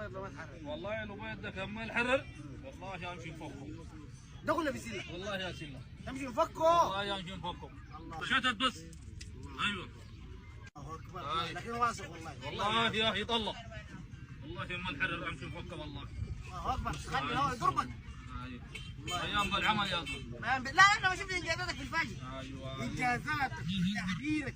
البيض لو ما تحرر. والله البيض ده كان ما ينحرر والله امشي نفكه. ده كله بسله. والله يا سله. تمشي نفكه. والله امشي نفكه. شتت بس. ايوه. الله اكبر. لكن واثق والله. والله يا اخي طلع. والله ما انحرر امشي نفكه والله. الله اكبر. خلي الهواء يضربك. ايوه. ايام بالعمل يا زلمه. لا انا ما شفت انجازاتك في الفاشل. ايوه. انجازاتك وتحريرك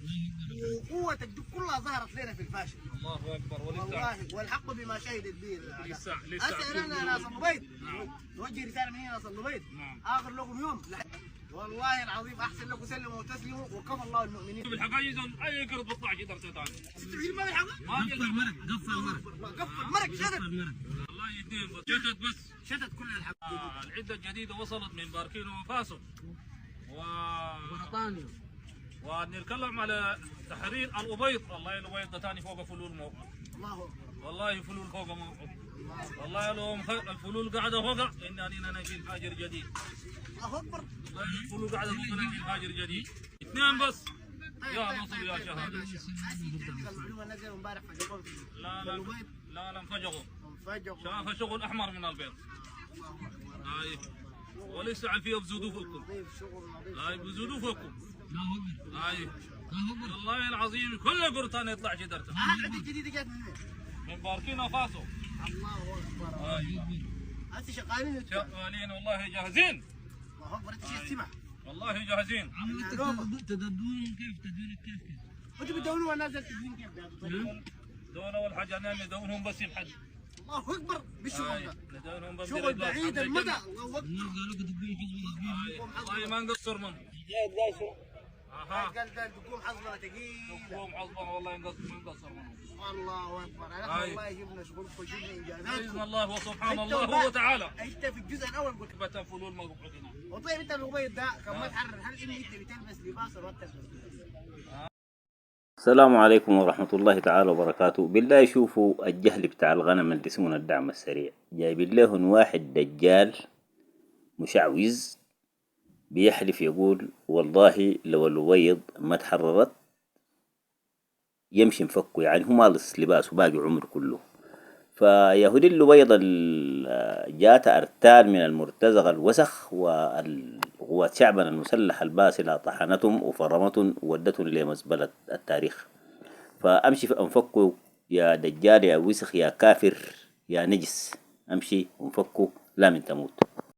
وقوتك دي كلها ظهرت لنا في الفاشل. الله اكبر والله والحق بما شهدت به. لسه اسال انا ناس اللبيض. نوجه رساله من هنا ناس اللبيض. اخر لكم يوم. والله العظيم احسن لكم سلموا وتسلموا وكفى الله المؤمنين. بالحقائق اي قرد بيطلع كده ثاني. تستفيد ما بالحق؟ ما قفل المرق قفل المرق شتت. والله اثنين بس شتت بس. شتت كل الحق. العده الجديده وصلت من باركينو وفاسو بريطانيا. ونتكلم على تحرير الابيض. والله الابيض ده ثاني فوق فلول موقع. الله اكبر. والله فلول فوق موقع. والله لو الفلول قاعده فوق اننا نجيب هاجر جديد. الله اكبر. والله الفلول قاعده فوق نجيب هاجر جديد. اثنين بس. يا نصر يا شهاده. لا لا لا لا انفجروا. شاف الشغل احمر من البيض. هاي ولسه عارفين بزودوا فوقكم. هاي بزودوا فوقكم. هاي والله العظيم كل قرطان يطلع شدرته. الجديده جت من باركينا فاسو. الله اكبر. هاي هسه شغالين والله جاهزين. الله اكبر. انت شو تسمع؟ والله جاهزين. تدبون كيف تدبيرك كيف؟ انتوا بتدوروا الناس التدوين كيف؟ دون اول حاجه انا ندونهم بس بحد. الله اكبر بالشغل ده. ندونهم بس شغل بعيد المدى. الله اكبر. قالوا تدبون حزب والله ما نقصر منهم. قال ده تقوم حظنا ثقيله. تقوم حظنا والله ما نقصر منهم. الله اكبر. انا والله جبنا شغلكم جبنا انجازاتكم. باذن الله وسبحان الله وتعالى. انت في الجزء الاول قلت بتا فلول ما قعدنا. وطيب انت الابيض ده كان ما تحرر هل انت بتلبس لباس ولا تلبس لباس؟ السلام عليكم ورحمة الله تعالى وبركاته. بالله شوفوا الجهل بتاع الغنم اللي اسمه الدعم السريع، جايبين لهم واحد دجال مشعوذ بيحلف يقول والله لو البيض ما تحررت يمشي مفكه، يعني هو مالص لباسه باقي عمره كله. فيهودي البيض جات أرتال من المرتزقة الوسخ والقوات شعبنا المسلح الباسلة طحنتهم وفرمتهم وودتهم لمزبلة التاريخ. فأمشي في أنفكه يا دجال يا وسخ يا كافر يا نجس، أمشي وانفكه لا من تموت.